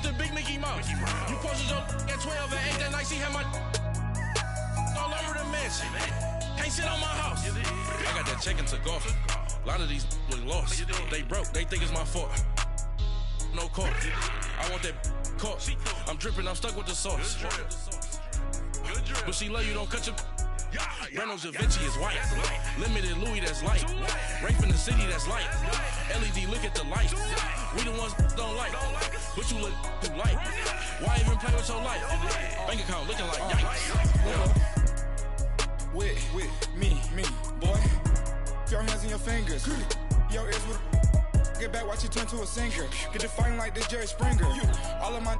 the big Mickey Mouse. You posted your at 12 and 8 that night, she had my all over the mansion. Can't sit on my house. I got that check into golf. A lot of these look lost. They broke, they think it's my fault. No court. I want that court. I'm dripping, I'm stuck with the sauce. But she love you, don't cut your. Reynolds Da Vinci is white. Limited Louis, that's light. Rape in the city, that's light. LED, look at the light. We the ones don't like. But you look too light. Why even play with your life? Bank account looking like yikes. With me, boy. Your hands and your fingers. Your ears with get back, watch you turn to a singer. Get the fighting like this Jerry Springer. All of my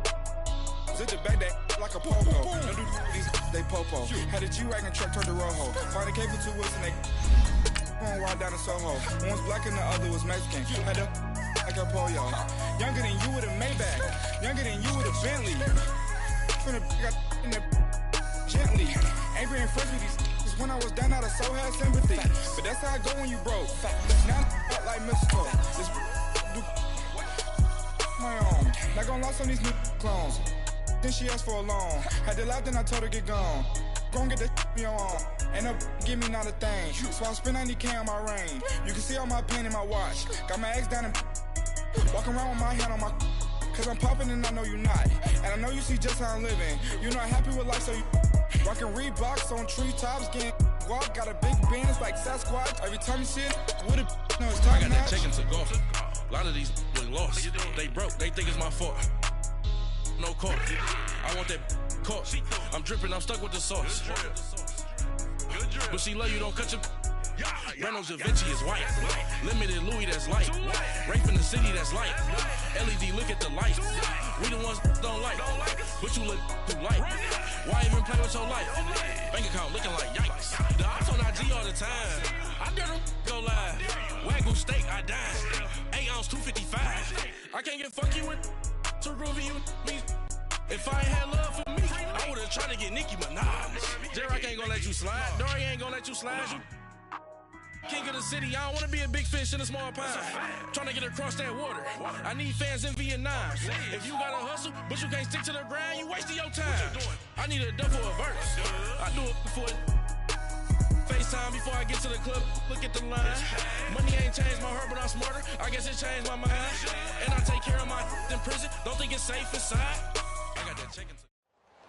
zip the back that like a popo. Don't do these they popo. Had a G-Wagon truck turned to Rojo. Find a cable 2 wheels and they going wild down in Soho. One was black and the other was Mexican. Had a like a pollo. Younger than you with a Maybach. Younger than you with a Bentley. From the got in the gently. Angry and fresh with these. When I was down out of soul had sympathy. But that's how I go when you broke. Now I'm like Mexico. This my own. Not gonna lost on these new clones. Then she asked for a loan. Had to laugh, then I told her get gone. Gon' get that me on. Ain't no give me not a thing. So I spend 90K on my range. You can see all my pain in my watch. Got my ex down and walking around with my hand on my. Cause I'm popping and I know you not. And I know you see just how I'm living. You're not happy with life, so you rockin' Reeboks on treetops, getting guap. Got a big band, it's like Sasquatch. Every time you see it, with it, no, it's time. I got that check into golf. A lot of these look lost. They broke, they think it's my fault. No court. I want that court. I'm dripping, I'm stuck with the sauce. But she love you, don't cut your. Reynolds Da Vinci is white. Limited Louis, that's light. Rape in the city, that's light. LED, look at the light. We the ones don't like. But you look too light. Why even play with your life? Bank account looking like yikes. The ops on IG all the time. I dare them go live. Wagyu steak, I dine. 8 ounce, 255. I can't get funky with too groovy you me. If I ain't had love for me, I would've tried to get Nicki Minaj. Derek ain't gonna let you slide. Dory ain't gonna let you slide. You king of the city, I don't wanna be a big fish in a small pond. Trying to get across that water. I need fans in Vietnam. If you gotta hustle, but you can't stick to the grind, you wasting your time. I need a dub for a verse. I do it for FaceTime before I get to the club. Look at the line. Money ain't changed my heart, but I'm smarter. I guess it changed my mind. And I take care of my in prison. Don't think it's safe inside. I got that chicken.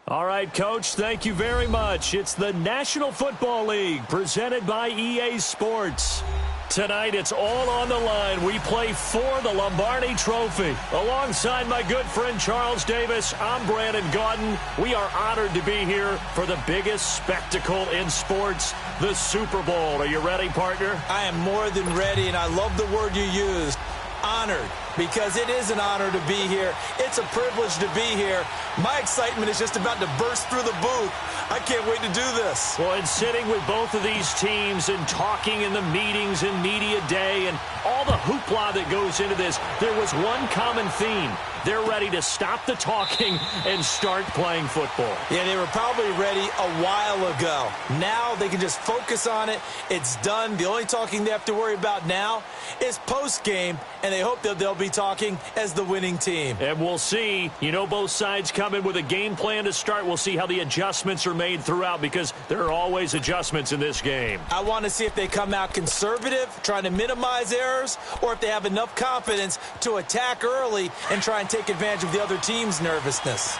All right, Coach, thank you very much. It's the National Football League presented by EA Sports. Tonight, it's all on the line. We play for the Lombardi Trophy. Alongside my good friend Charles Davis, I'm Brandon Gaudin. We are honored to be here for the biggest spectacle in sports, the Super Bowl. Are you ready, partner? I am more than ready, and I love the word you used. Honored, because it is an honor to be here. It's a privilege to be here. My excitement is just about to burst through the booth. I can't wait to do this. Well, and sitting with both of these teams and talking in the meetings and media day and all the hoopla that goes into this, there was one common theme. They're ready to stop the talking and start playing football. Yeah, they were probably ready a while ago. Now they can just focus on it. It's done. The only talking they have to worry about now is post-game, and they hope that they'll be talking as the winning team. And we'll see. You know, both sides come in with a game plan to start. We'll see how the adjustments are made throughout, because there are always adjustments in this game. I want to see if they come out conservative, trying to minimize errors, or if they have enough confidence to attack early and try and take advantage of the other team's nervousness.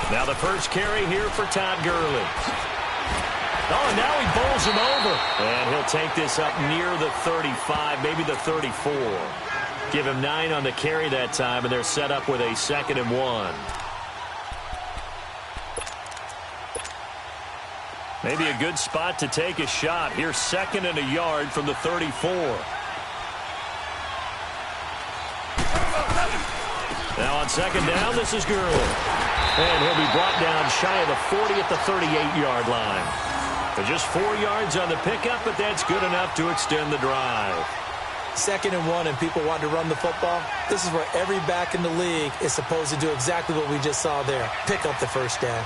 Now the first carry here for Todd Gurley. Oh, now he bowls him over. And he'll take this up near the 35, maybe the 34. Give him 9 on the carry that time, and they're set up with a 2nd and 1. Maybe a good spot to take a shot. Here's 2nd and a yard from the 34. Now on 2nd down, this is Gurley. And he'll be brought down shy of the 40 at the 38-yard line. But just 4 yards on the pickup, but that's good enough to extend the drive. 2nd and 1, and people want to run the football. This is where every back in the league is supposed to do exactly what we just saw there. Pick up the first down.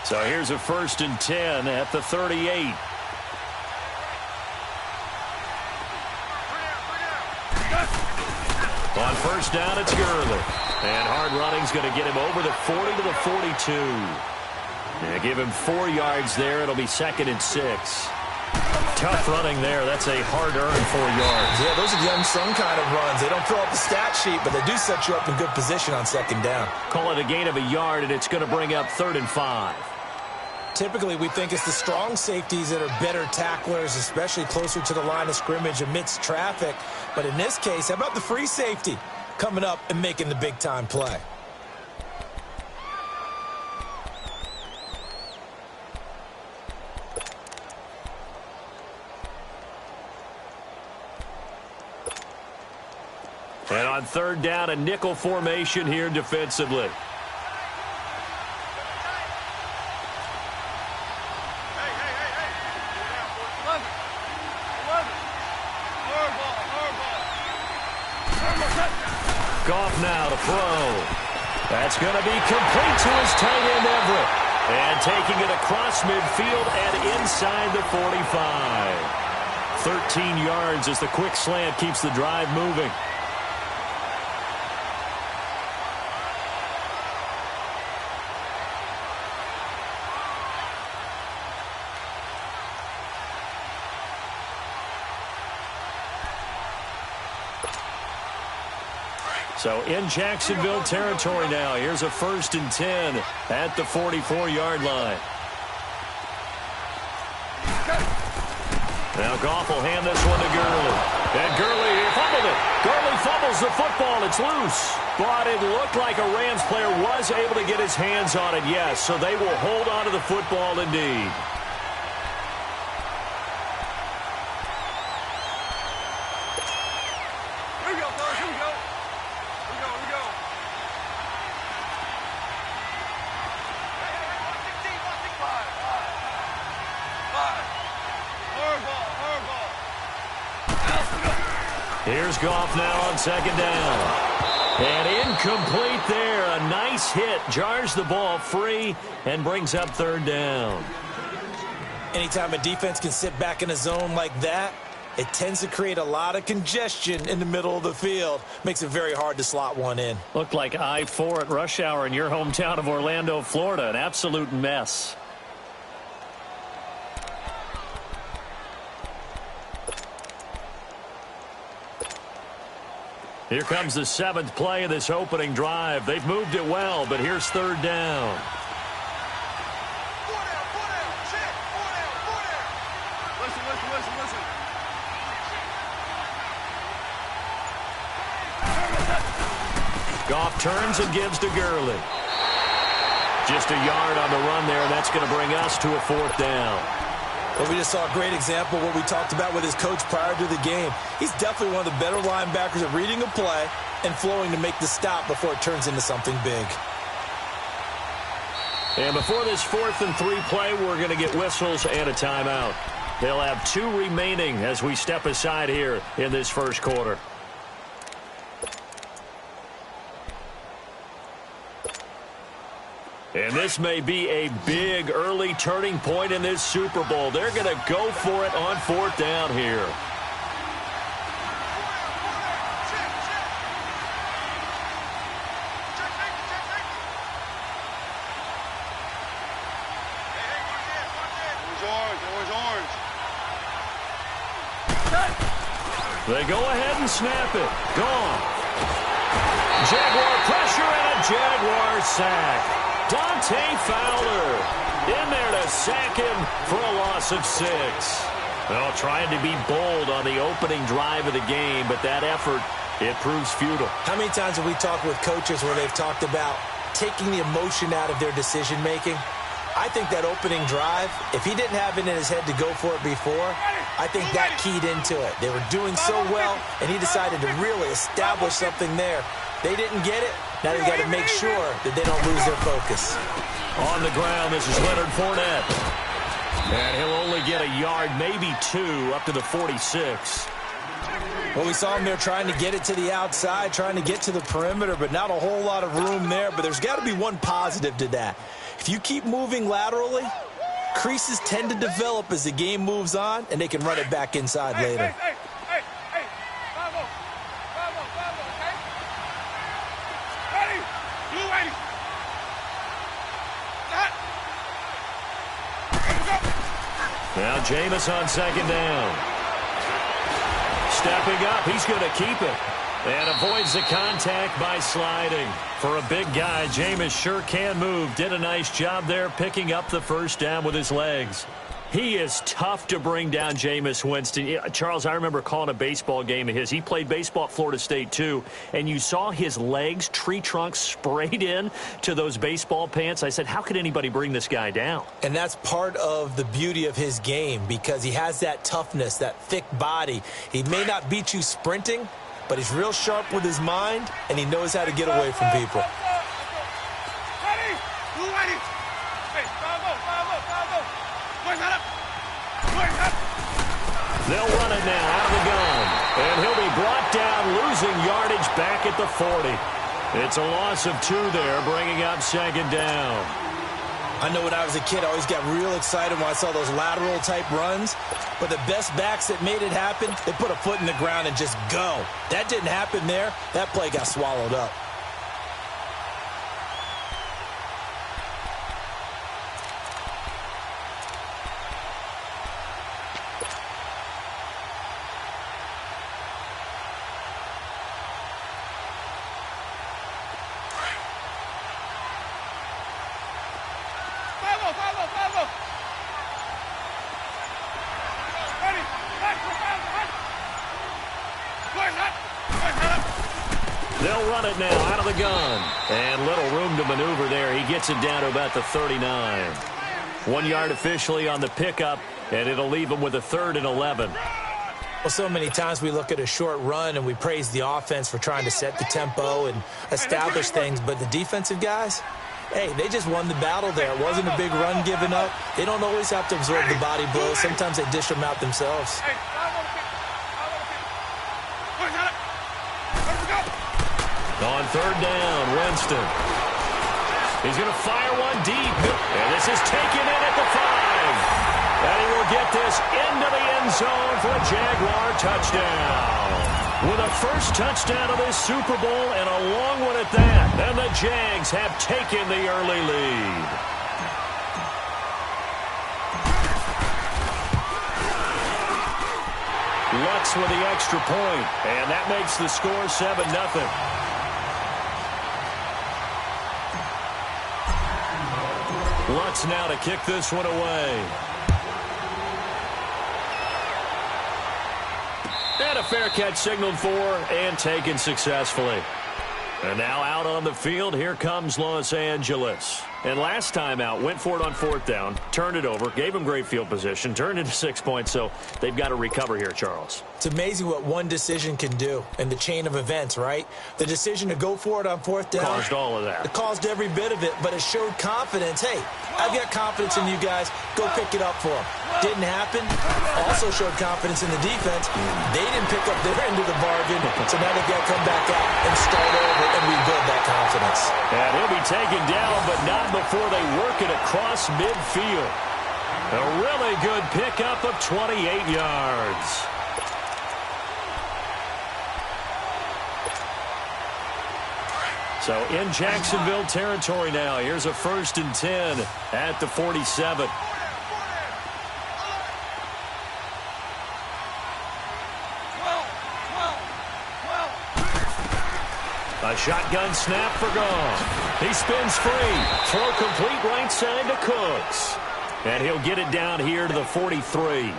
So here's a 1st and 10 at the 38. On 1st down, it's Gurley. And hard running's going to get him over the 40 to the 42. Yeah, give him 4 yards there. It'll be 2nd and 6. Tough running there. That's a hard-earned 4 yards. Yeah, those are the unsung kind of runs. They don't fill up the stat sheet, but they do set you up in good position on 2nd down. Call it a gain of a yard, and it's going to bring up 3rd and 5. Typically, we think it's the strong safeties that are better tacklers, especially closer to the line of scrimmage amidst traffic. But in this case, how about the free safety coming up and making the big-time play? And on 3rd down, a nickel formation here defensively. Goff now to throw. That's going to be complete to his tight end, Everett. And taking it across midfield and inside the 45. 13 yards as the quick slant keeps the drive moving. So in Jacksonville territory now. Here's a 1st and 10 at the 44-yard line. Now Goff will hand this one to Gurley. And Gurley fumbled it. Gurley fumbles the football. It's loose. But it looked like a Rams player was able to get his hands on it, yes. So they will hold on to the football indeed. Here's Goff now on 2nd down. And incomplete there. A nice hit. Jars the ball free and brings up 3rd down. Anytime a defense can sit back in a zone like that, it tends to create a lot of congestion in the middle of the field. Makes it very hard to slot one in. Looked like I-4 at rush hour in your hometown of Orlando, Florida. An absolute mess. Here comes the 7th play of this opening drive. They've moved it well, but here's 3rd down. Goff turns and gives to Gurley. Just a yard on the run there, and that's going to bring us to a 4th down. Well, we just saw a great example of what we talked about with his coach prior to the game. He's definitely one of the better linebackers at reading a play and flowing to make the stop before it turns into something big. And before this 4th and 3 play, we're going to get whistles and a timeout. They'll have 2 remaining as we step aside here in this first quarter. And this may be a big early turning point in this Super Bowl. They're going to go for it on 4th down here. They go ahead and snap it. Gone. Jaguar pressure and a Jaguar sack. Dante Fowler in there to sack him for a loss of 6. Well, trying to be bold on the opening drive of the game, but that effort, it proves futile. How many times have we talked with coaches where they've talked about taking the emotion out of their decision-making? I think that opening drive, if he didn't have it in his head to go for it before, I think that keyed into it. They were doing so well, and he decided to really establish something there. They didn't get it. Now they've got to make sure that they don't lose their focus. On the ground, this is Leonard Fournette. And he'll only get a yard, maybe 2, up to the 46. Well, we saw him there trying to get it to the outside, trying to get to the perimeter, but not a whole lot of room there. But there's got to be one positive to that. If If you keep moving laterally, creases tend to develop as the game moves on, and they can run it back inside later. Now Jameis on second down. Stepping up, he's going to keep it. And avoids the contact by sliding. For a big guy, Jameis sure can move. Did a nice job there picking up the first down with his legs. He is tough to bring down, Jameis Winston. Charles, I remember calling a baseball game of his. He played baseball at Florida State, too. And you saw his legs, tree trunks sprayed in to those baseball pants. I said, how could anybody bring this guy down? And that's part of the beauty of his game because he has that toughness, that thick body. He may not beat you sprinting, but he's real sharp with his mind, and he knows how to get away from people. They'll run it now out of the gun. And he'll be brought down, losing yardage back at the 40. It's a loss of 2 there, bringing up second down. I know when I was a kid, I always got real excited when I saw those lateral-type runs. But the best backs that made it happen, they put a foot in the ground and just go. That didn't happen there. That play got swallowed up. They'll run it now out of the gun. And little room to maneuver there. He gets it down to about the 39. 1 yard officially on the pickup, and it'll leave him with a 3rd and 11. Well, so many times we look at a short run and we praise the offense for trying to set the tempo and establish things. But the defensive guys, hey, they just won the battle there. It wasn't a big run given up. They don't always have to absorb the body blows. Sometimes they dish them out themselves. On 3rd down, Winston. He's going to fire one deep. And this is taken in at the 5. And he will get this into the end zone for a Jaguar touchdown. With a first touchdown of this Super Bowl and a long one at that. And the Jags have taken the early lead. Lutz with the extra point. And that makes the score 7-0. Lutz now to kick this one away. And a fair catch signaled for and taken successfully. And now out on the field, here comes Los Angeles. And last time out, went for it on 4th down, turned it over, gave them great field position, turned into 6 points, so they've got to recover here, Charles. It's amazing what one decision can do in the chain of events, right? The decision to go for it on 4th down. Caused all of that. It caused every bit of it, but it showed confidence. Hey, I've got confidence in you guys. Go pick it up for them. Didn't happen. Also showed confidence in the defense. They didn't pick up their end of the bargain, so now they've got to come back out and start over and rebuild that confidence. And he'll be taken down, but not before they work it across midfield. A really good pickup of 28 yards. So in Jacksonville territory now. Here's a 1st and 10 at the 47. A shotgun snap for Goff. He spins free. Throw complete right side to Cooks. And he'll get it down here to the 43.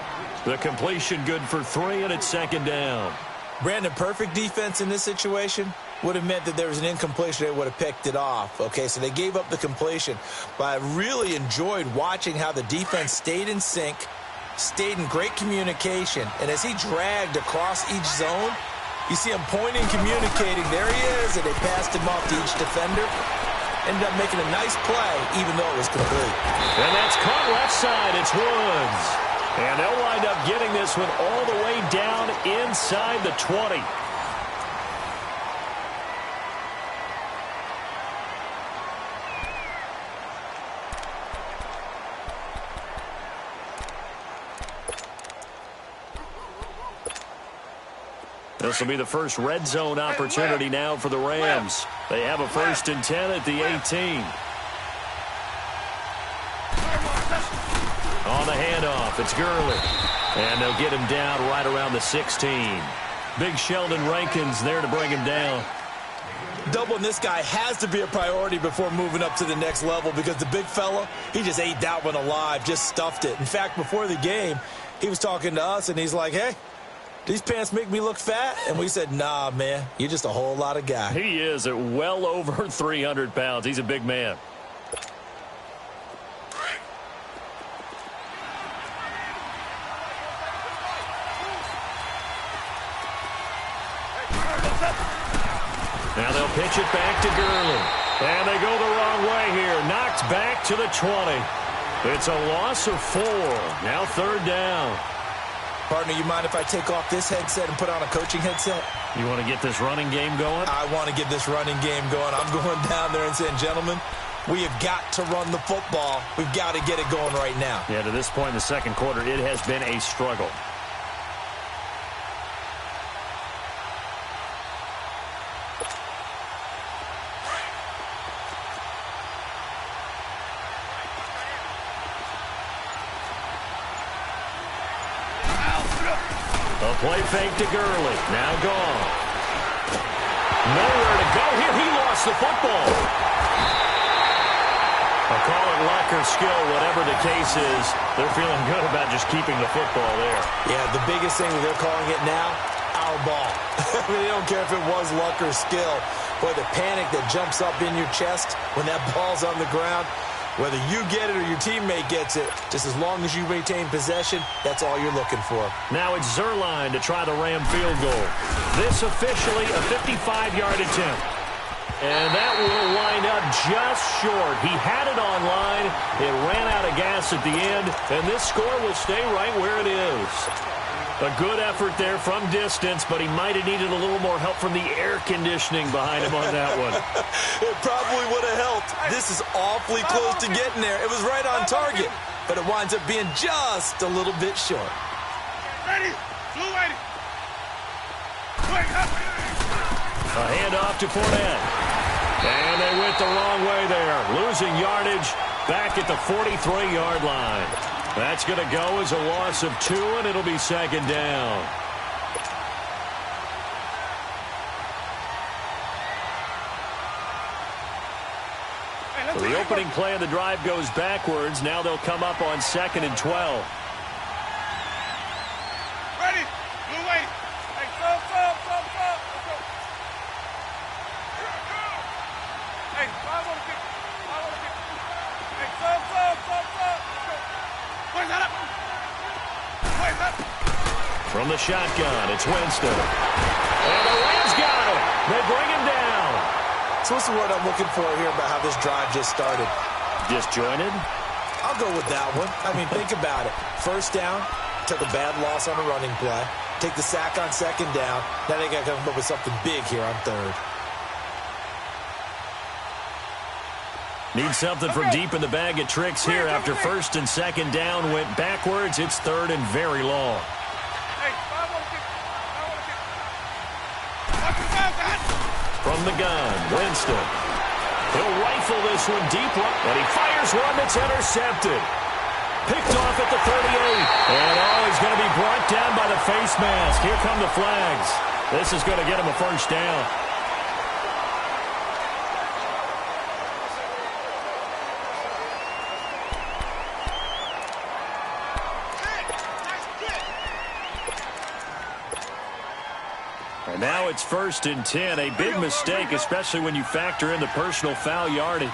The completion good for 3, and it's 2nd down. Brandon, perfect defense in this situation would have meant that there was an incompletion. They would have picked it off. Okay, so they gave up the completion. But I really enjoyed watching how the defense stayed in sync, stayed in great communication. And as he dragged across each zone, you see him pointing, communicating. There he is, and they passed him off to each defender. Ended up making a nice play, even though it was complete. And that's caught left side. It's Woods. And they'll wind up getting this one all the way down inside the 20. This will be the first red zone opportunity now for the Rams. They have a 1st and 10 at the 18. On the handoff, it's Gurley. And they'll get him down right around the 16. Big Sheldon Rankins there to bring him down. Doubling this guy has to be a priority before moving up to the next level because the big fella, he just ate that one alive, just stuffed it. In fact, before the game, he was talking to us, and he's like, hey, these pants make me look fat? And we said, nah, man, you're just a whole lot of guy. He is at well over 300 pounds. He's a big man. Now they'll pitch it back to Gurley. And they go the wrong way here. Knocked back to the 20. It's a loss of 4. Now 3rd down. Partner, you mind if I take off this headset and put on a coaching headset? You want to get this running game going? I want to get this running game going. I'm going down there and saying, gentlemen, we have got to run the football. We've got to get it going right now. Yeah, to this point in the second quarter, it has been a struggle. A play fake to Gurley. Now gone. Nowhere to go here. He lost the football. I'll call it luck or skill, whatever the case is. They're feeling good about just keeping the football there. Yeah, the biggest thing that they're calling it now, our ball. I mean, they don't care if it was luck or skill. Boy, the panic that jumps up in your chest when that ball's on the ground, whether you get it or your teammate gets it, just as long as you maintain possession, that's all you're looking for. Now it's Zerline to try the Ram field goal. This officially a 55-yard attempt. And that will wind up just short. He had it on line. It ran out of gas at the end, and this score will stay right where it is. A good effort there from distance, but he might have needed a little more help from the air conditioning behind him on that one. It probably would have helped. This is awfully close to getting there. It was right on target, but it winds up being just a little bit short. Ready? Blue ready. A handoff to Fournette. And they went the wrong way there. Losing yardage back at the 43-yard line. That's going to go as a loss of 2, and it'll be 2nd down. So the opening play of the drive goes backwards. Now they'll come up on 2nd and 12. Ready? Blue ready. Hey, stop. Let's go. Hey, I want to kick. Hey, stop. Where's that up? From the shotgun, it's Winston. And the Rams got him. They bring him down. So what's the word I'm looking for here about how this drive just started? Disjointed? I'll go with that one. I mean, think about it. 1st down, took a bad loss on a running play. Take the sack on 2nd down. Now they got to come up with something big here on 3rd. Need something from deep in the bag of tricks here after 1st and 2nd down went backwards. It's 3rd and very long. From the gun, Winston. He'll rifle this one deep, and he fires one that's intercepted. Picked off at the 38. And he's going to be brought down by the face mask. Here come the flags. This is going to get him a 1st down. And now it's 1st and 10. A big mistake, especially when you factor in the personal foul yardage.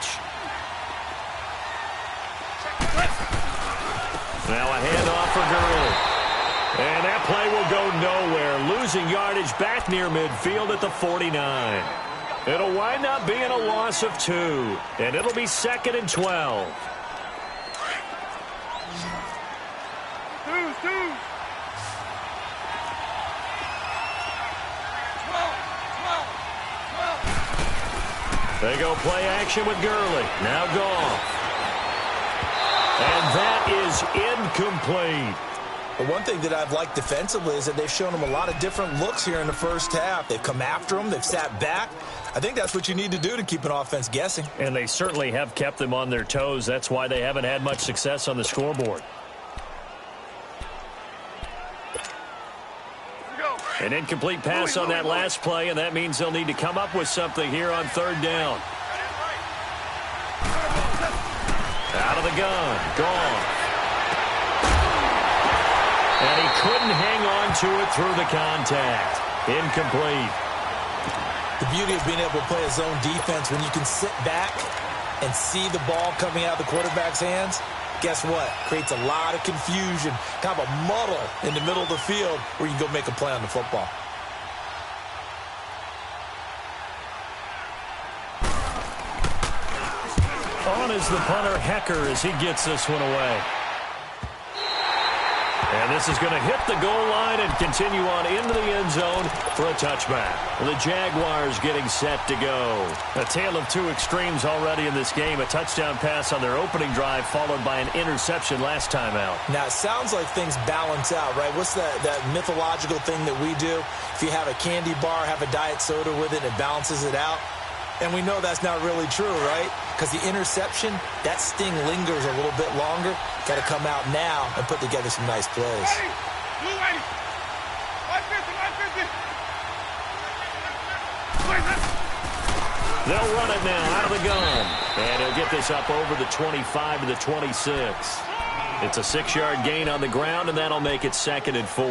Now a handoff for Gurley. And that play will go nowhere. Losing yardage back near midfield at the 49. It'll wind up being a loss of 2. And it'll be 2nd and 12. They go play action with Gurley. Now gone. And that is incomplete. But one thing that I've liked defensively is that they've shown them a lot of different looks here in the first half. They've come after them. They've sat back. I think that's what you need to do to keep an offense guessing. And they certainly have kept them on their toes. That's why they haven't had much success on the scoreboard. An incomplete pass on that last play, and that means they'll need to come up with something here on third down. Out of the gun. Gone. And he couldn't hang on to it through the contact. Incomplete. The beauty of being able to play a zone defense when you can sit back and see the ball coming out of the quarterback's hands, guess what? Creates a lot of confusion, kind of a muddle in the middle of the field where you can go make a play on the football. On is the punter, Hecker, as he gets this one away. And this is going to hit the goal line and continue on into the end zone for a touchback. The Jaguars getting set to go. A tale of two extremes already in this game. A touchdown pass on their opening drive followed by an interception last time out. Now, it sounds like things balance out, right? What's that mythological thing that we do? If you have a candy bar, have a diet soda with it, it balances it out. And we know that's not really true, right? Because the interception, that sting lingers a little bit longer. Got to come out now and put together some nice plays. Blue 80. 150. They'll run it now out of the gun. And he'll get this up over the 25 to the 26. It's a 6-yard gain on the ground, and that'll make it 2nd and 4.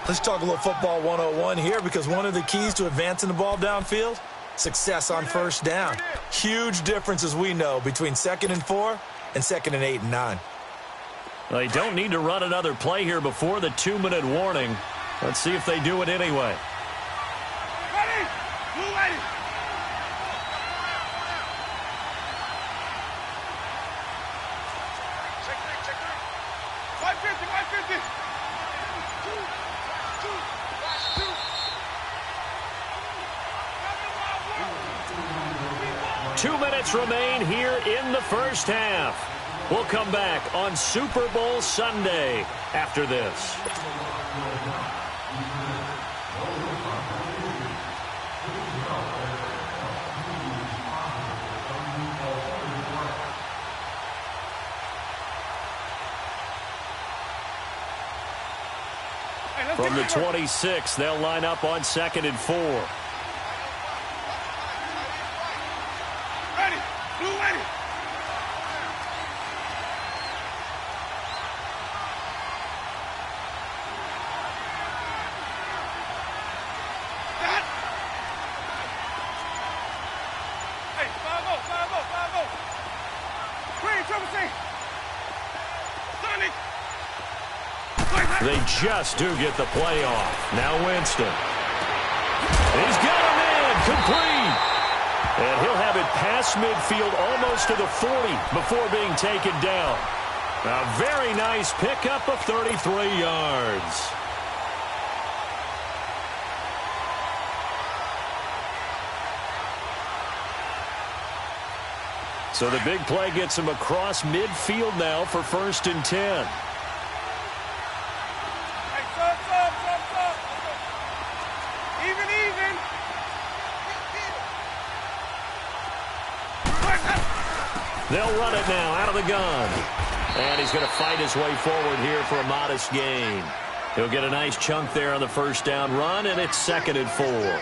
Let's talk a little football 101 here, because one of the keys to advancing the ball downfield, success on first down. Huge difference, as we know, between 2nd and 4 and 2nd and 8 and 9. Well, they don't need to run another play here before the 2-minute warning. Let's see if they do it anyway. Ready? Blue 80. Check 550. 2 minutes remain here in the first half. We'll come back on Super Bowl Sunday after this. From the 26, they'll line up on 2nd and 4. Ready? Blue 80. Hey, 5-0. Green, triple C. Sonic. They just do get the play off. Now Winston. He's got a man complete. And he'll have it past midfield almost to the 40 before being taken down. A very nice pickup of 33 yards. So the big play gets him across midfield now for 1st and 10. They'll run it now out of the gun. And he's going to fight his way forward here for a modest gain. He'll get a nice chunk there on the first down run, and it's 2nd and 4.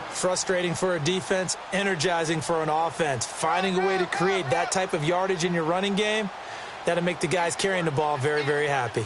Frustrating for a defense, energizing for an offense. Finding a way to create that type of yardage in your running game, that'll make the guys carrying the ball very, very happy.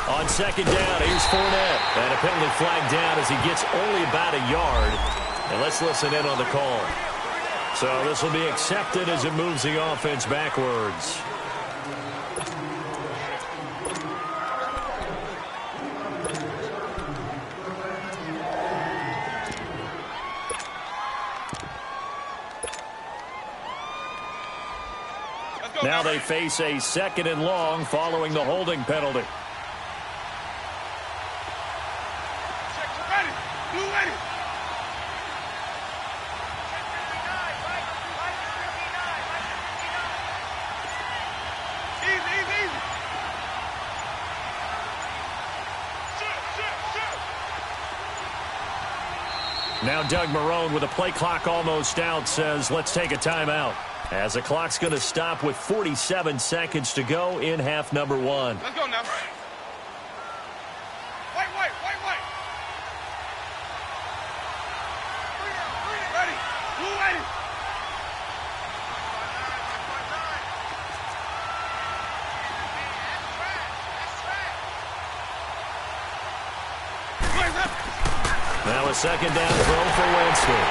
On 2nd down, here's Fournette. And a penalty flag down as he gets only about a yard. And let's listen in on the call. So this will be accepted as it moves the offense backwards. now they face a 2nd and long following the holding penalty. Ready. Blue ready. Easy. Now Doug Marrone, with the play clock almost out, says let's take a timeout, as the clock's going to stop with 47 seconds to go in half number 1. Let's go now. White. Ready. Blue ready. Now a 2nd down throw for Winston.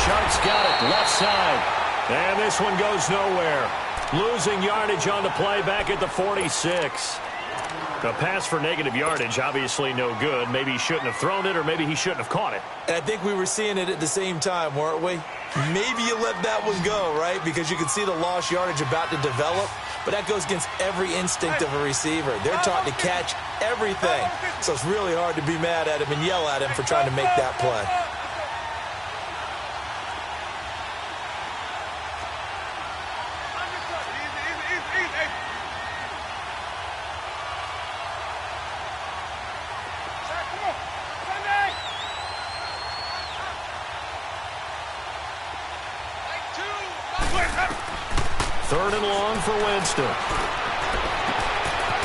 Sharps got it left side. And this one goes nowhere. Losing yardage on the play back at the 46. A pass for negative yardage, obviously no good. Maybe he shouldn't have thrown it, or maybe he shouldn't have caught it. And I think we were seeing it at the same time, weren't we? Maybe you let that one go, right? Because you can see the lost yardage about to develop. But that goes against every instinct of a receiver. They're taught to catch everything. So it's really hard to be mad at him and yell at him for trying to make that play. Third and long for Winston.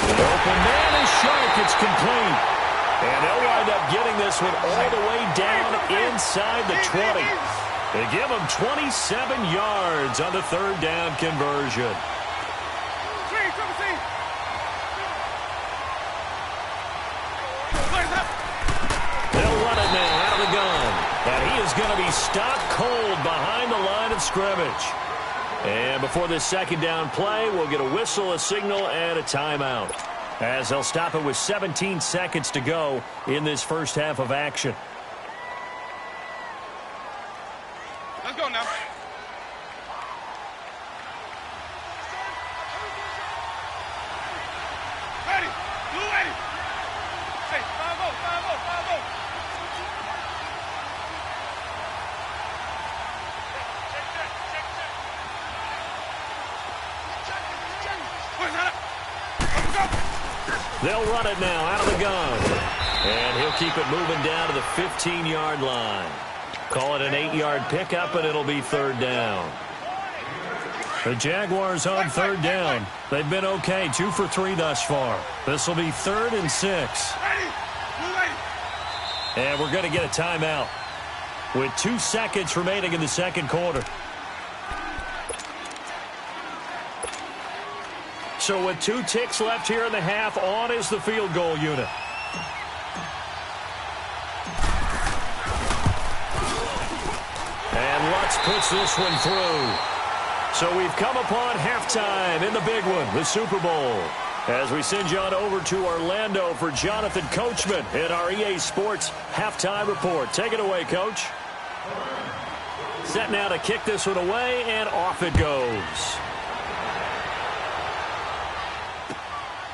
The open man is Shark. It's complete. And they'll wind up getting this one all the way down inside the 20. They give him 27 yards on the 3rd down conversion. They'll run it now out of the gun. And he is going to be stopped cold behind the line of scrimmage. And before this 2nd down play, we'll get a whistle, a signal, and a timeout, as they'll stop it with 17 seconds to go in this first half of action. Let's go now. Ready. Blue ready. Hey, 5-0. They'll run it now out of the gun. And he'll keep it moving down to the 15-yard line. Call it an 8-yard pickup, and it'll be 3rd down. The Jaguars on 3rd down. They've been okay, 2 for 3 thus far. This will be 3rd and 6. And we're going to get a timeout with 2 seconds remaining in the 2nd quarter. So with 2 ticks left here in the half, on is the field goal unit. And Lutz puts this one through. So we've come upon halftime in the big one, the Super Bowl. As we send you on over to Orlando for Jonathan Coachman in our EA Sports Halftime Report. Take it away, Coach. Set now to kick this one away, and off it goes.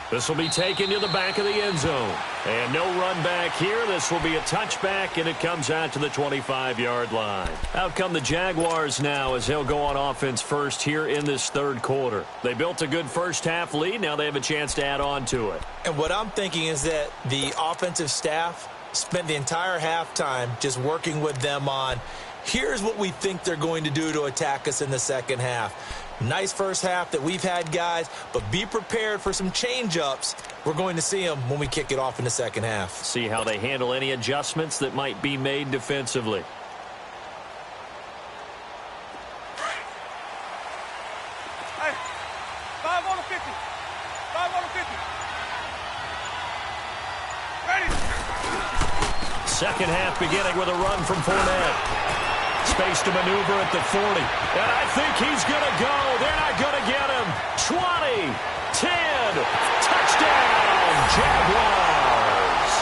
This will be taken to the back of the end zone. And no run back here. This will be a touchback, and it comes out to the 25-yard line. Out come the Jaguars now as they'll go on offense first here in this 3rd quarter. They built a good first-half lead. Now they have a chance to add on to it. And what I'm thinking is that the offensive staff spent the entire halftime just working with them on, here's what we think they're going to do to attack us in the 2nd half. Nice first half that we've had, guys, but be prepared for some change-ups. We're going to see them when we kick it off in the 2nd half. See how they handle any adjustments that might be made defensively. Hey, 5 on the 50. 5 on the 50. Ready. 2nd half beginning with a run from Fournette. Space to maneuver at the 40. And I think he's going to go. They're not going to get him. 20, 10, touchdown, Jaguars.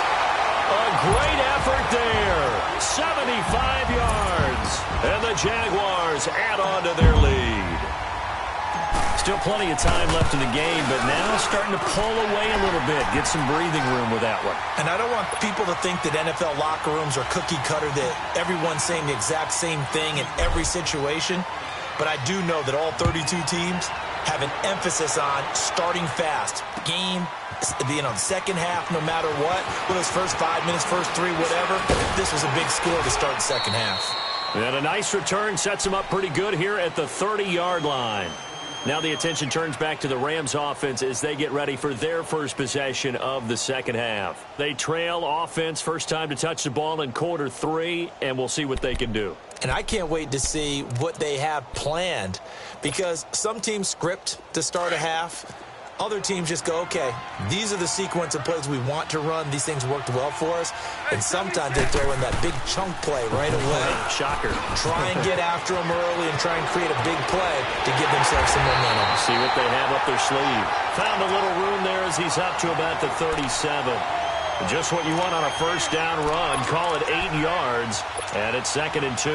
A great effort there. 75 yards. And the Jaguars add on to their lead. Still plenty of time left in the game, but now starting to pull away a little bit. Get some breathing room with that one. And I don't want people to think that NFL locker rooms are cookie cutter, that everyone's saying the exact same thing in every situation. But I do know that all 32 teams have an emphasis on starting fast. Game, the second half, no matter what. Whether it's first 5 minutes, first 3, whatever. This was a big score to start the second half. And a nice return sets them up pretty good here at the 30-yard line. Now the attention turns back to the Rams offense as they get ready for their first possession of the second half. They trail offense, first time to touch the ball in quarter 3, and we'll see what they can do. And I can't wait to see what they have planned, because some teams script to start a half. Other teams just go, okay, these are the sequence of plays we want to run. These things worked well for us. And sometimes they throw in that big chunk play right away. Shocker. Try and get after them early and try and create a big play to give themselves some momentum. See what they have up their sleeve. Found a little room there as he's up to about the 37. Just what you want on a first down run. Call it 8 yards. And it's 2nd and 2.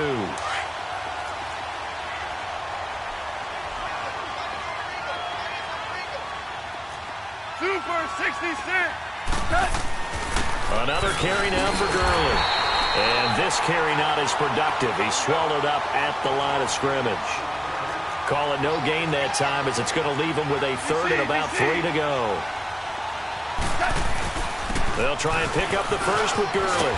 Super 66. Another carry now for Gurley. And this carry not as productive. He's swallowed up at the line of scrimmage. Call it no gain that time, as it's going to leave him with a 3rd and about 3 to go. They'll try and pick up the first with Gurley.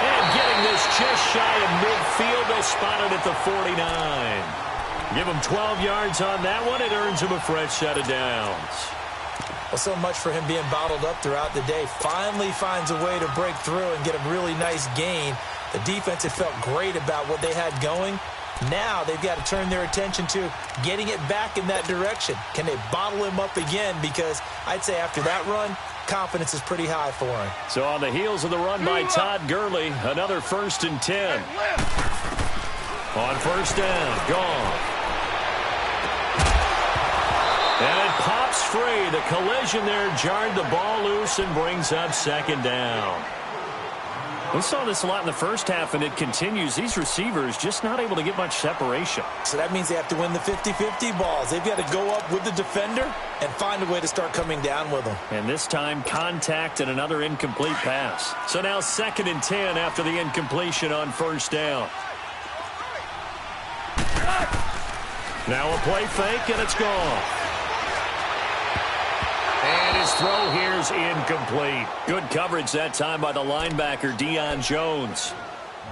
And getting this just shy of midfield, they'll spot it at the 49. Give him 12 yards on that one. It earns him a fresh set of downs. Well, so much for him being bottled up throughout the day. Finally finds a way to break through and get a really nice gain. The defense had felt great about what they had going. Now they've got to turn their attention to getting it back in that direction. Can they bottle him up again? Because I'd say after that run, confidence is pretty high for him. So on the heels of the run by Todd Gurley, another 1st and 10. On first down, gone. And it pops free. The collision there jarred the ball loose and brings up 2nd down. We saw this a lot in the first half, and it continues. These receivers just not able to get much separation. So that means they have to win the 50-50 balls. They've got to go up with the defender and find a way to start coming down with them. And this time, contact and another incomplete pass. So now 2nd and 10 after the incompletion on first down. Now a play fake, and it's gone. And his throw here is incomplete. Good coverage that time by the linebacker, Deion Jones.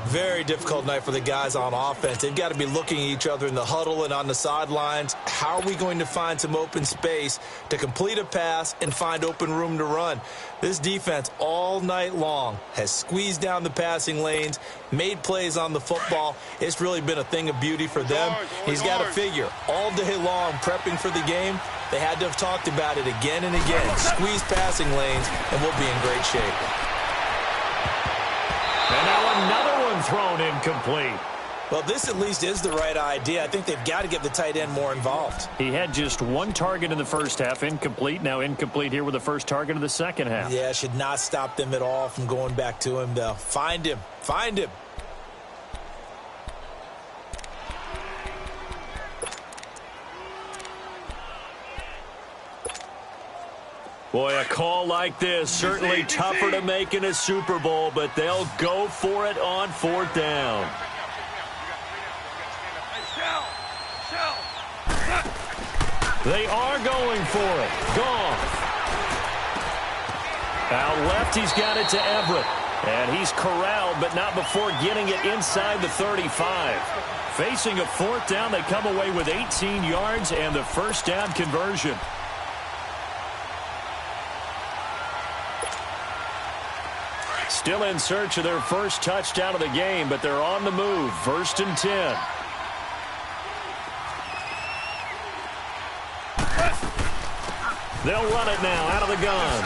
Very difficult night for the guys on offense. They've got to be looking at each other in the huddle and on the sidelines. How are we going to find some open space to complete a pass and find open room to run? This defense all night long has squeezed down the passing lanes, made plays on the football. It's really been a thing of beauty for them. He's got to figure all day long prepping for the game. They had to have talked about it again and again. Squeeze passing lanes, and we'll be in great shape. And now another one thrown incomplete. Well, this at least is the right idea. I think they've got to get the tight end more involved. He had just one target in the first half, incomplete. Now incomplete here with the first target of the second half. Yeah, should not stop them at all from going back to him, though. Find him. Find him. Boy, a call like this, certainly tougher to make in a Super Bowl, but they'll go for it on 4th down. They are going for it. Goff. Out left, he's got it to Everett. And he's corralled, but not before getting it inside the 35. Facing a 4th down, they come away with 18 yards and the first down conversion. Still in search of their first touchdown of the game, but they're on the move. 1st and 10. They'll run it now out of the gun.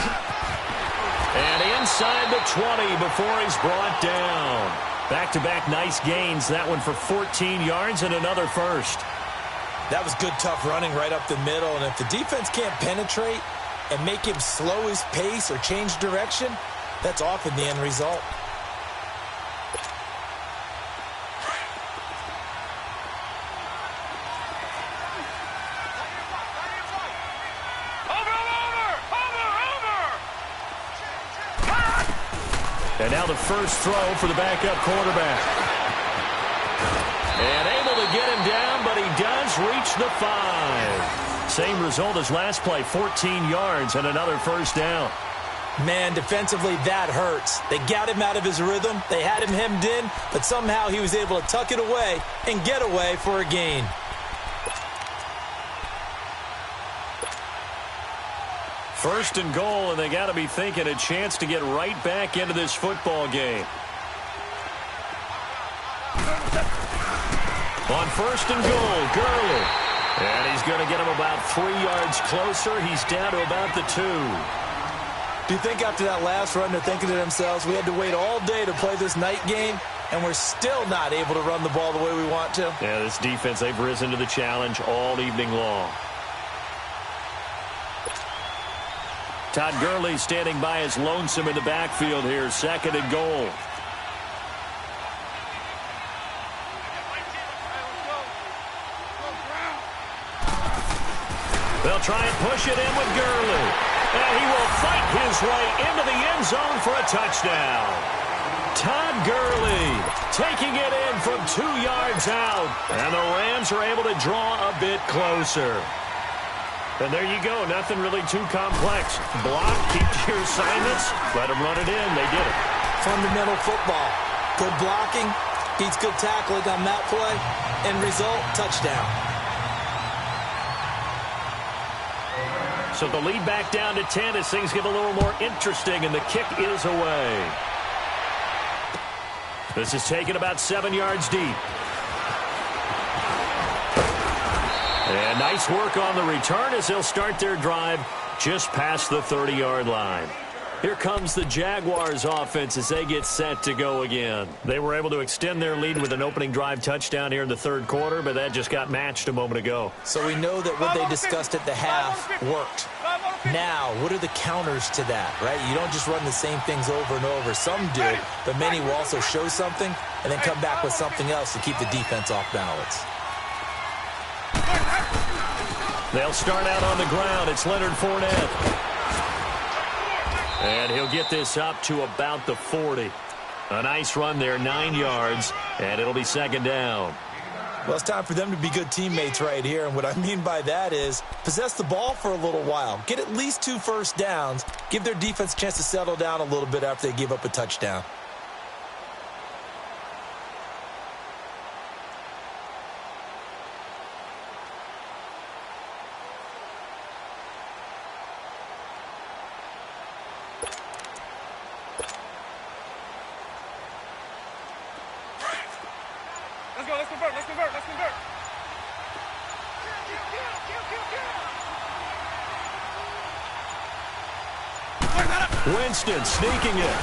And inside the 20 before he's brought down. Back-to-back nice gains. That one for 14 yards and another first. That was good, tough running right up the middle. And if the defense can't penetrate and make him slow his pace or change direction, that's often the end result. And now the first throw for the backup quarterback. And able to get him down, but he does reach the 5. Same result as last play, 14 yards and another first down. Man, defensively, that hurts. They got him out of his rhythm. They had him hemmed in, but somehow he was able to tuck it away and get away for a gain. First and goal, and they got to be thinking a chance to get right back into this football game. On first and goal, Gurley. And he's going to get him about 3 yards closer. He's down to about the 2. Do you think after that last run they're thinking to themselves, we had to wait all day to play this night game, and we're still not able to run the ball the way we want to? Yeah, this defense, they've risen to the challenge all evening long. Todd Gurley standing by as lonesome in the backfield here, second and goal. They'll try and push it in with Gurley. And he will fight his way into the end zone for a touchdown. Todd Gurley taking it in from 2 yards out. And the Rams are able to draw a bit closer. And there you go. Nothing really too complex. Block, keep to your assignments, let them run it in. They did it. Fundamental football. Good blocking, beats good tackling on that play. End result, touchdown. So the lead back down to 10 as things get a little more interesting, and the kick is away. This is taken about 7 yards deep. And nice work on the return as they'll start their drive just past the 30-yard line. Here comes the Jaguars offense as they get set to go again. They were able to extend their lead with an opening drive touchdown here in the third quarter, but that just got matched a moment ago. So we know that what they discussed at the half worked. Now, what are the counters to that, right? You don't just run the same things over and over. Some do, but many will also show something and then come back with something else to keep the defense off balance. They'll start out on the ground. It's Leonard Fournette. And he'll get this up to about the 40. A nice run there, 9 yards, and it'll be second down. Well, it's time for them to be good teammates right here, and what I mean by that is possess the ball for a little while, get at least 2 first downs, give their defense a chance to settle down a little bit after they give up a touchdown. Let's convert. Winston sneaking it.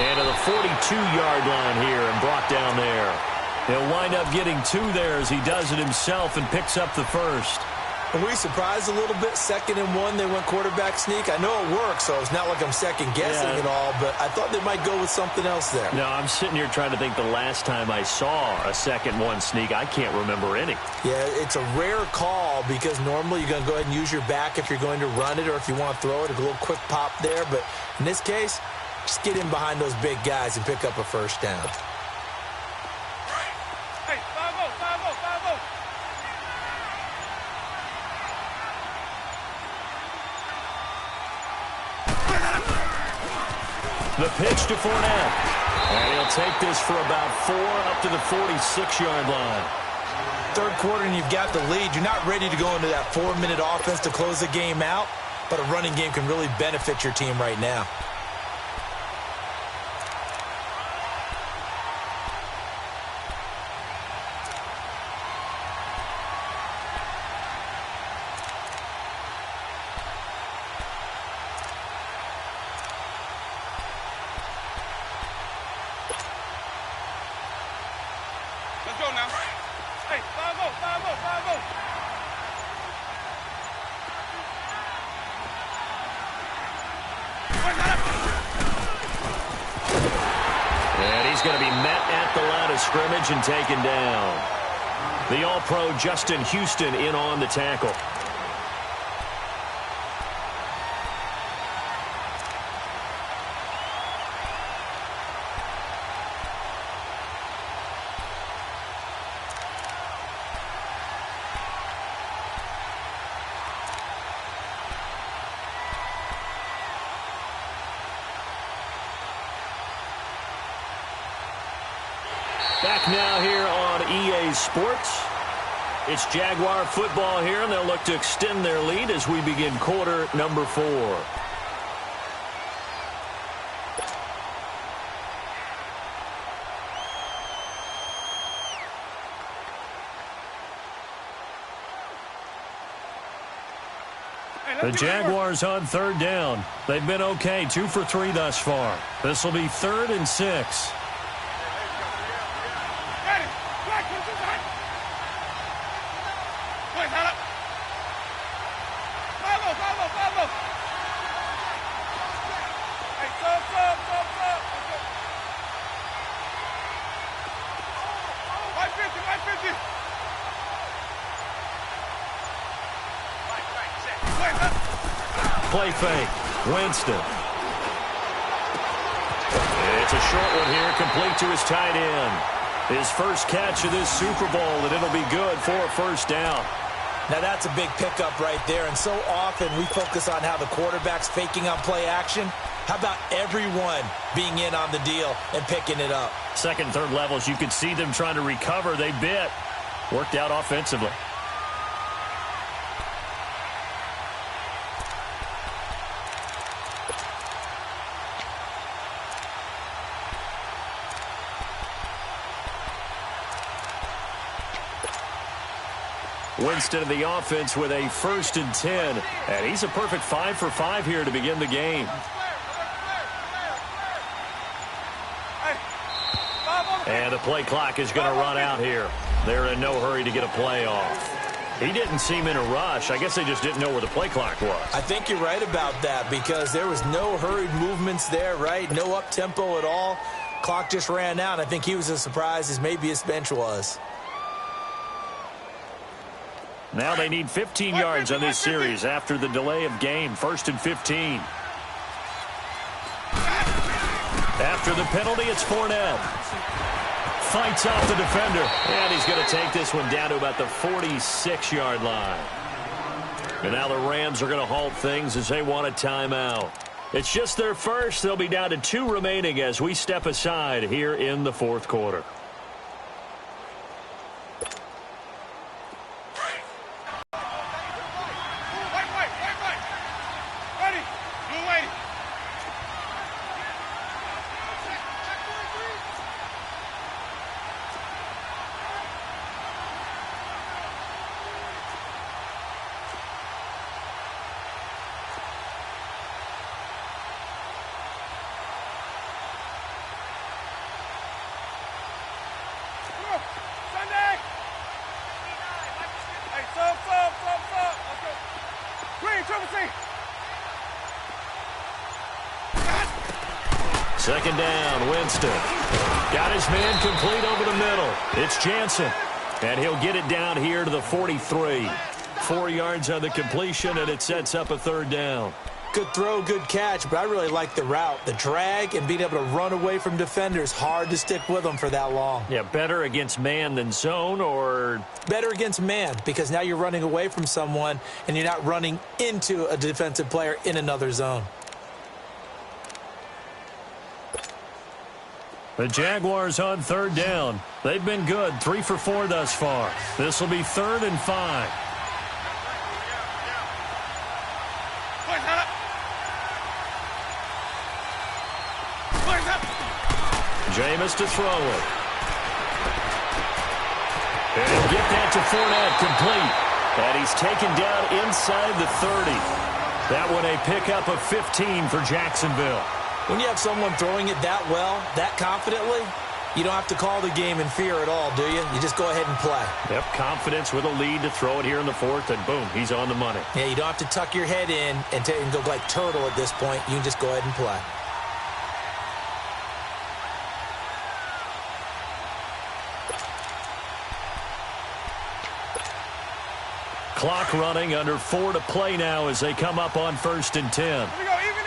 And to the 42-yard line here and brought down there. He'll wind up getting 2 there as he does it himself and picks up the first. Are we surprised a little bit? 2nd and 1, they went quarterback sneak. I know it works, so it's not like I'm second-guessing at all, but I thought they might go with something else there. No, I'm sitting here trying to think the last time I saw a 2nd 1 sneak. I can't remember any. Yeah, it's a rare call because normally you're going to go ahead and use your back if you're going to run it or if you want to throw it, a little quick pop there. But in this case, just get in behind those big guys and pick up a first down. Hey, 5-0. The pitch to Fournette. And he'll take this for about 4 up to the 46-yard line. Third quarter and you've got the lead. You're not ready to go into that 4-minute offense to close the game out, but a running game can really benefit your team right now. Let's go now. Hey, 5-0. And he's going to be met at the line of scrimmage and taken down. The All-Pro Justin Houston in on the tackle. Back now here on EA Sports. It's Jaguar football here, and they'll look to extend their lead as we begin quarter number 4. The Jaguars on third down. They've been okay, 2 for 3 thus far. This will be 3rd and 6. Play fake. Winston. It's a short one here, complete to his tight end. His first catch of this Super Bowl, and it'll be good for a first down. Now that's a big pickup right there, and so often we focus on how the quarterback's faking on play action. How about everyone being in on the deal and picking it up? Second, third levels, you could see them trying to recover. They bit. Worked out offensively. Winston of the offense with a 1st and 10. And he's a perfect 5 for 5 here to begin the game. And the play clock is going to run out here. They're in no hurry to get a play off. He didn't seem in a rush. I guess they just didn't know where the play clock was. I think you're right about that because there was no hurried movements there, right? No up-tempo at all. Clock just ran out. I think he was as surprised as maybe his bench was. Now they need 15 yards on this series after the delay of game. 1st and 15. After the penalty, it's Fournette. Fights off the defender. And he's going to take this one down to about the 46-yard line. And now the Rams are going to halt things as they want a timeout. It's just their first. They'll be down to 2 remaining as we step aside here in the 4th quarter. Second down, Winston. Got his man complete over the middle. It's Jansen. And he'll get it down here to the 43. 4 yards on the completion, and it sets up a 3rd down. Good throw, good catch, but I really like the route. The drag and being able to run away from defenders. Hard to stick with them for that long. Yeah, better against man than zone, or? Better against man, because now you're running away from someone, and you're not running into a defensive player in another zone. The Jaguars on 3rd down. They've been good, 3 for 4 thus far. This will be 3rd and 5. Jameis to throw it. And get that to Fournette, complete. And he's taken down inside the 30. That one a pickup of 15 for Jacksonville. When you have someone throwing it that well, that confidently, you don't have to call the game in fear at all, do you? You just go ahead and play. Yep, confidence with a lead to throw it here in the 4th, and boom, he's on the money. Yeah, you don't have to tuck your head in and go like turtle at this point. You can just go ahead and play. Clock running, under 4 to play now as they come up on 1st and 10. Here we go, even.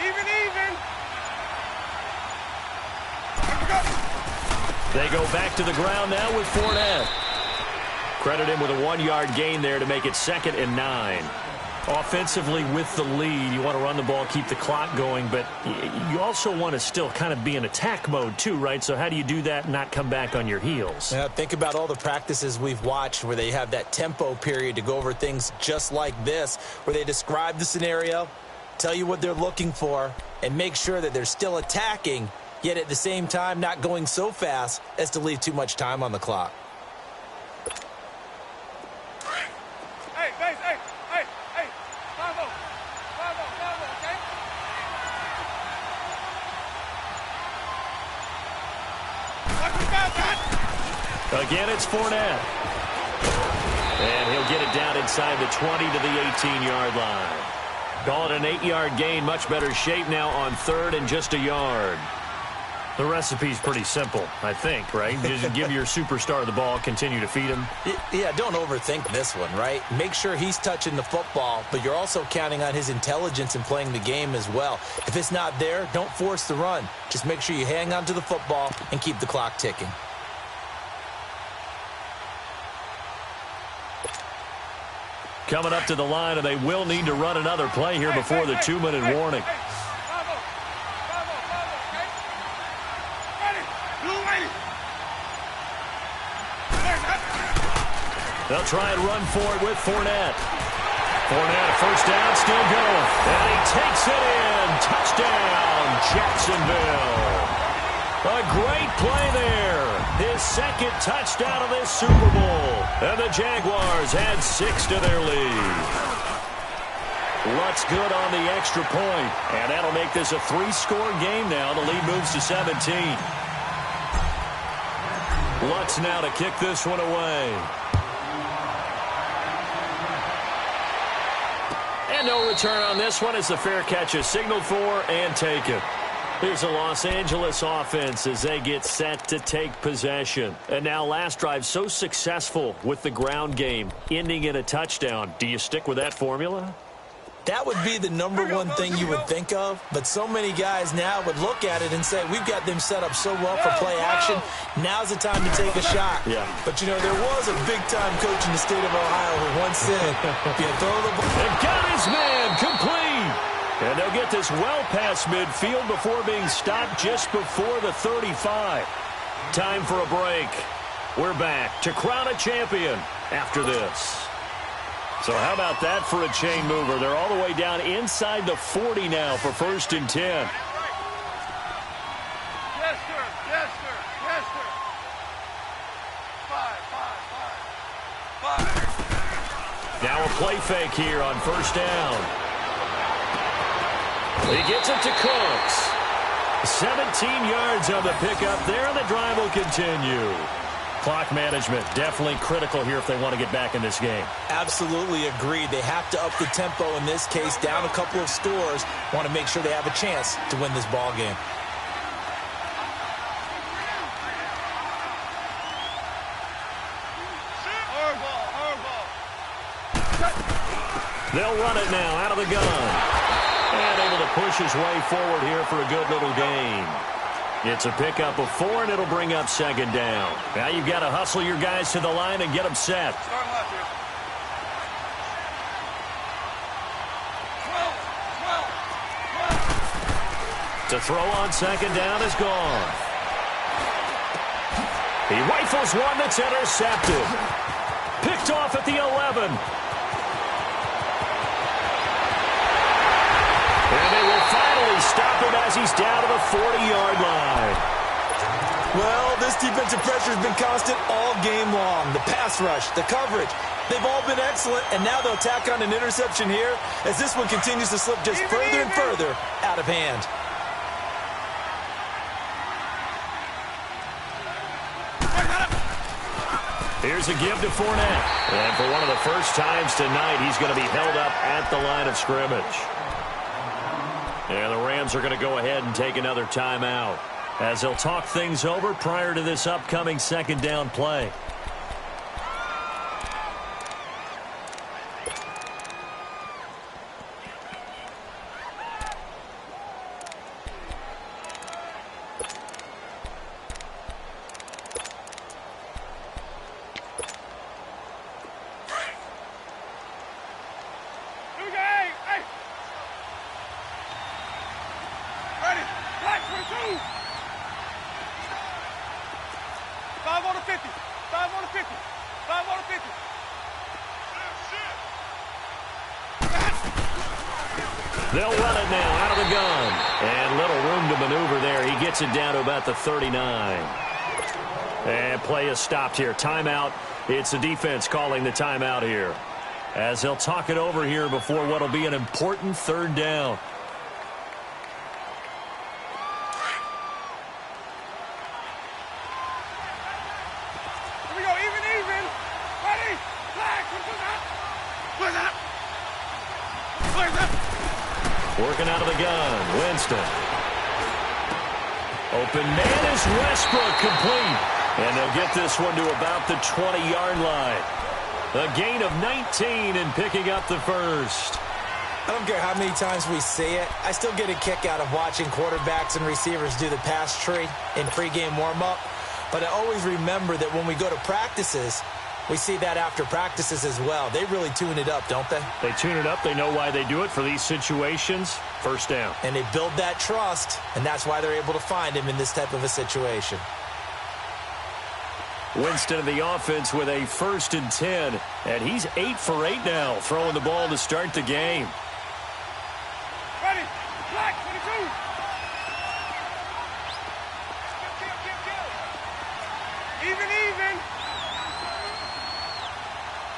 Even. They go back to the ground now with Fournette. Credit him with a 1-yard gain there to make it 2nd and 9. Offensively with the lead, you want to run the ball, keep the clock going, but you also want to still kind of be in attack mode too, right? So how do you do that and not come back on your heels? Yeah, think about all the practices we've watched where they have that tempo period to go over things just like this, where they describe the scenario, tell you what they're looking for, and make sure that they're still attacking, yet at the same time not going so fast as to leave too much time on the clock. Again, it's Fournette. And he'll get it down inside the 20 to the 18-yard line. Call it an 8-yard gain. Much better shape now on third and just a yard. The recipe's pretty simple, I think, right? Just give your superstar the ball, continue to feed him. Yeah, don't overthink this one, right? Make sure he's touching the football, but you're also counting on his intelligence in playing the game as well. If it's not there, don't force the run. Just make sure you hang on to the football and keep the clock ticking. Coming up to the line, and they will need to run another play here before the 2-minute warning. They'll try and run for it with Fournette. Fournette, first down, still going. And he takes it in. Touchdown, Jacksonville. A great play there. His second touchdown of this Super Bowl. And the Jaguars add 6 to their lead. Lutz good on the extra point. And that'll make this a 3-score game now. The lead moves to 17. Lutz now to kick this one away. And no return on this one as the fair catch is signaled for and taken. Here's a Los Angeles offense as they get set to take possession. And now last drive so successful with the ground game, ending in a touchdown. Do you stick with that formula? That would be the number one thing you would think of, but so many guys now would look at it and say, we've got them set up so well for play action, now's the time to take a shot. Yeah. But, you know, there was a big-time coach in the state of Ohio who once said, if you throw the ball... And got his man complete. And they'll get this well past midfield before being stopped just before the 35. Time for a break. We're back to crown a champion after this. So how about that for a chain mover? They're all the way down inside the 40 now for 1st and 10. Yes, sir. Yes, sir. Yes, sir. 5. Now a play fake here on 1st down. He gets it to Cooks. 17 yards on the pickup there, and the drive will continue. Clock management definitely critical here if they want to get back in this game. Absolutely agreed. They have to up the tempo in this case, down a couple of scores. Want to make sure they have a chance to win this ball game. They'll run it now out of the gun. And able to push his way forward here for a good little gain. It's a pickup of 4, and it'll bring up 2nd down. Now you've got to hustle your guys to the line and get them set. Start left here. 12. To throw on 2nd down is gone. He rifles one that's intercepted. Picked off at the 11. And they will finally stop him as he's down to the 40-yard line. Well, this defensive pressure has been constant all game long. The pass rush, the coverage, they've all been excellent, and now they'll tack on an interception here as this one continues to slip just further and further out of hand. Here's a give to Fournette. And for one of the first times tonight, he's going to be held up at the line of scrimmage. And the Rams are going to go ahead and take another timeout as they'll talk things over prior to this upcoming 2nd down play. Here we go. They'll run it now out of the gun. And little room to maneuver there. He gets it down to about the 39. And play is stopped here. Timeout. It's the defense calling the timeout here, as they'll talk it over here before what will be an important third down. Here we go, even. Ready? Flag, what's up? Working out of the gun, Winston. Open man is Westbrook, complete. And they'll get this one to about the 20-yard line. A gain of 19 and picking up the first. I don't care how many times we see it. I still get a kick out of watching quarterbacks and receivers do the pass tree in pregame warm-up. But I always remember that when we go to practices, we see that after practices as well. They really tune it up, don't they? They tune it up. They know why they do it for these situations. First down. And they build that trust, and that's why they're able to find him in this type of a situation. Winston of the offense with a 1st and 10. And he's 8 for 8 now, throwing the ball to start the game. Ready? Flag, 22. Even.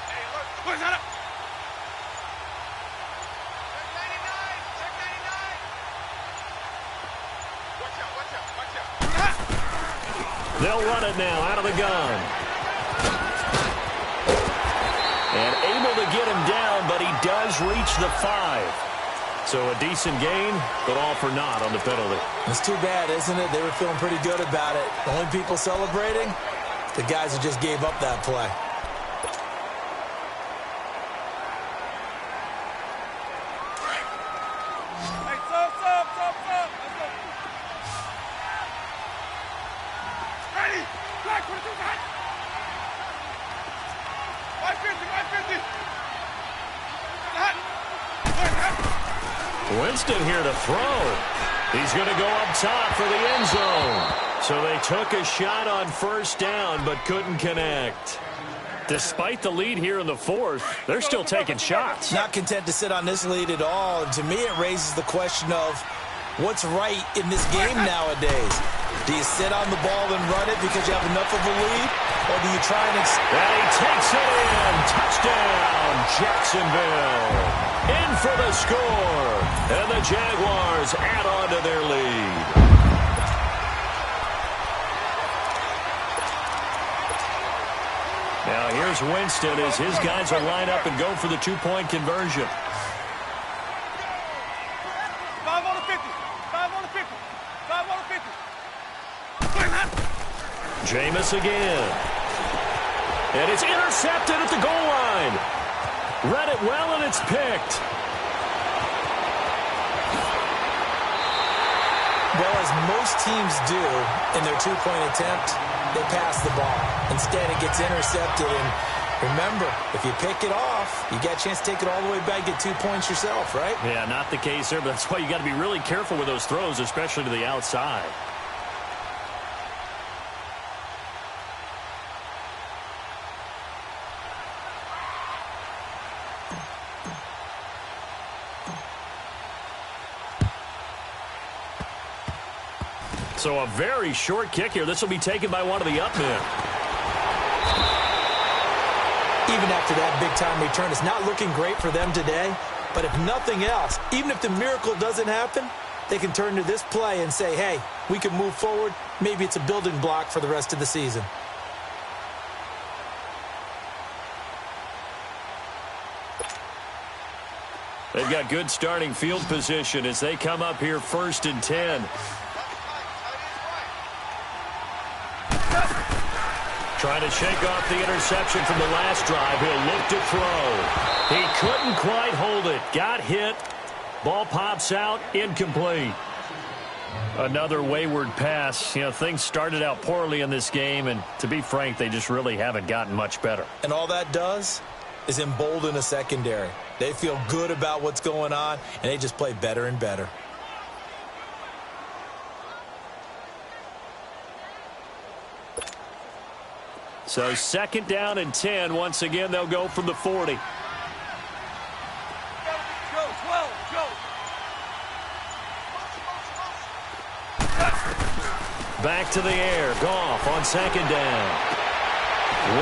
Hey, look. What's that up? Check 99. Watch out. They'll run it now out of the gun. And able to get him down, but he does reach the 5. So a decent gain, but all for naught on the penalty. It's too bad, isn't it? They were feeling pretty good about it. The only people celebrating, the guys who just gave up that play. Hey, stop. Let's go. Ready? Flag, 22, hot. 550. Hot. Winston here to throw. He's going to go up top for the end zone. So they took a shot on first down, but couldn't connect. Despite the lead here in the 4th, they're still taking shots. Not content to sit on this lead at all. And to me, it raises the question of what's right in this game nowadays. Do you sit on the ball and run it because you have enough of a lead? Or do you try and... And he takes it in. Touchdown, Jacksonville. In for the score. And the Jaguars add on to their lead. Now here's Winston as his guys will line up and go for the 2-point conversion. 5 on the 50. Jameis again. And it's intercepted at the goal line. Read it well, and it's picked. Well, as most teams do in their 2-point attempt, they pass the ball. Instead, it gets intercepted. And remember, if you pick it off, you get a chance to take it all the way back, get 2 points yourself, right? Yeah, not the case there, but that's why you got to be really careful with those throws, especially to the outside. So a very short kick here. This will be taken by one of the up men. Even after that big-time return, it's not looking great for them today. But if nothing else, even if the miracle doesn't happen, they can turn to this play and say, hey, we can move forward. Maybe it's a building block for the rest of the season. They've got good starting field position as they come up here 1st and 10. Trying to shake off the interception from the last drive. He'll look to throw. He couldn't quite hold it. Got hit. Ball pops out. Incomplete. Another wayward pass. You know, things started out poorly in this game, and to be frank, they just really haven't gotten much better. And all that does is embolden a secondary. They feel good about what's going on, and they just play better and better. So 2nd down and 10. Once again, they'll go from the 40. Go, 12, go. Back to the air. Goff on second down.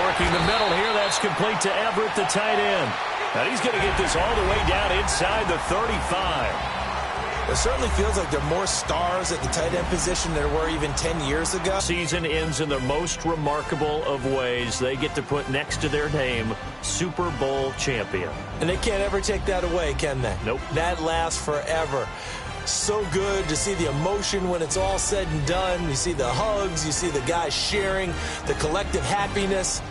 Working the middle here. That's complete to Everett, the tight end. And he's going to get this all the way down inside the 35. It certainly feels like there are more stars at the tight end position than there were even 10 years ago. Season ends in the most remarkable of ways. They get to put next to their name, Super Bowl champion. And they can't ever take that away, can they? Nope. That lasts forever. So good to see the emotion when it's all said and done. You see the hugs, you see the guys sharing, the collective happiness.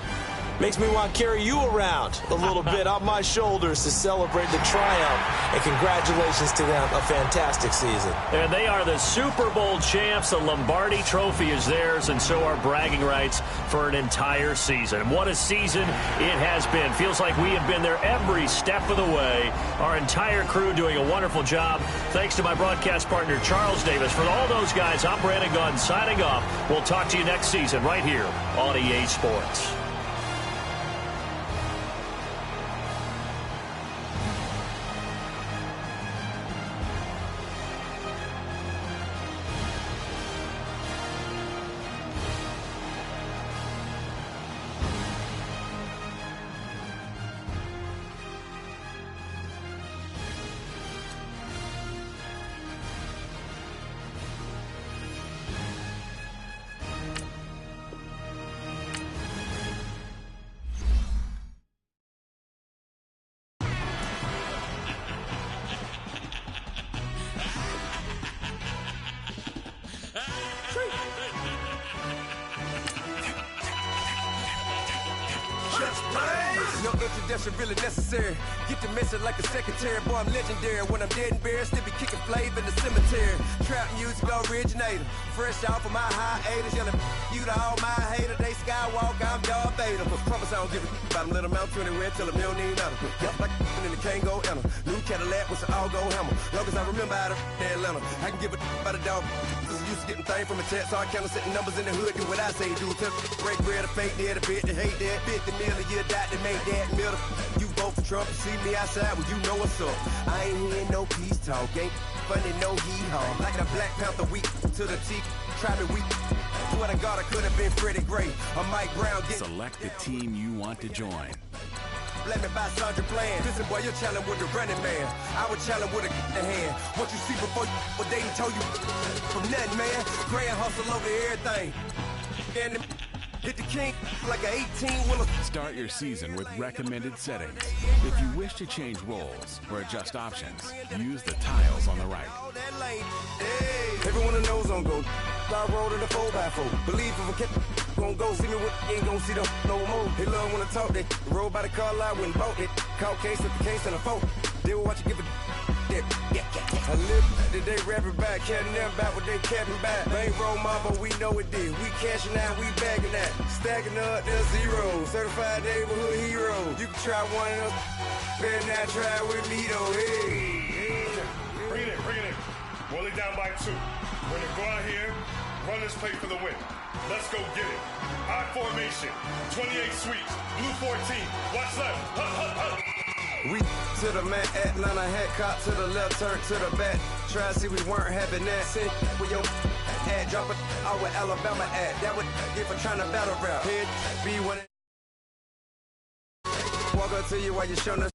Makes me want to carry you around a little bit on my shoulders to celebrate the triumph. And congratulations to them. A fantastic season. And they are the Super Bowl champs. The Lombardi Trophy is theirs, and so are bragging rights for an entire season. And what a season it has been. Feels like we have been there every step of the way. Our entire crew doing a wonderful job. Thanks to my broadcast partner, Charles Davis. For all those guys, I'm Brandon Gunn signing off. We'll talk to you next season right here on EA Sports. No introduction really necessary. Get the message like a secretary. Boy, I'm legendary. When I'm dead and buried, still be kicking flavor in the cemetery. Trap music originator. Fresh off of my hiatus. Yelling you to all my haters. They skywalk, I'm Darth Vader. Promise I don't give a about them. Let them out 20 red. Tell them you don't need nothing. Yep, like in the Kango enter. New Cadillac with an all-go hammer. Long as I remember out of Atlanta. I can give a about a dog. Used to getting things from a text. So I count setting numbers in the hood. Do what I say do. Tell break bread, a fake dead, a bit to hate that. 50 million, you die to make that middle. You vote for Trump, you see me outside, well, you know what's up. I ain't hearing no peace talk, ain't funny, no hee-haw. Like the Black Panther week to the teeth, try to weep. Swear to God, I could have been Freddie Gray or Mike Brown. Select the team you want to join. Let me buy Sandra Bland. Listen, boy, you're challenged with the running man. I would challenge with a hand. What you see before you, what they told you from nothing, man. Grand hustle over everything. And hit the king like an 18-wheeler. Start your season with recommended settings. If you wish to change roles or adjust options, use the tiles on the right. Everyone knows on go. I roll to the 4x4. Believe if I kept gon' go. See me with ain't gon' see them no more. They love when I talk. They roll by the car lot when bought it. Call case at the case and a phone. They will watch you give a I live today rapping back, catching them back what they capping back. Ain't roll my, but we know it did. We cashing out, we bagging that. Stacking up the zero. Certified neighborhood hero. You can try one of those. Better not try with me though. Hey. Bring it in. Roll it down by 2. We're gonna go out here, run this play for the win. Let's go get it. High formation, 28 sweeps, blue 14. Watch left. Hut. We to the man, Atlanta hat cop to the left, turn to the back. Try to see we weren't having that. Send with your ad, drop it out with Alabama at. That would get for trying to battle rap. Head be one. Walk up to you while you're showing us.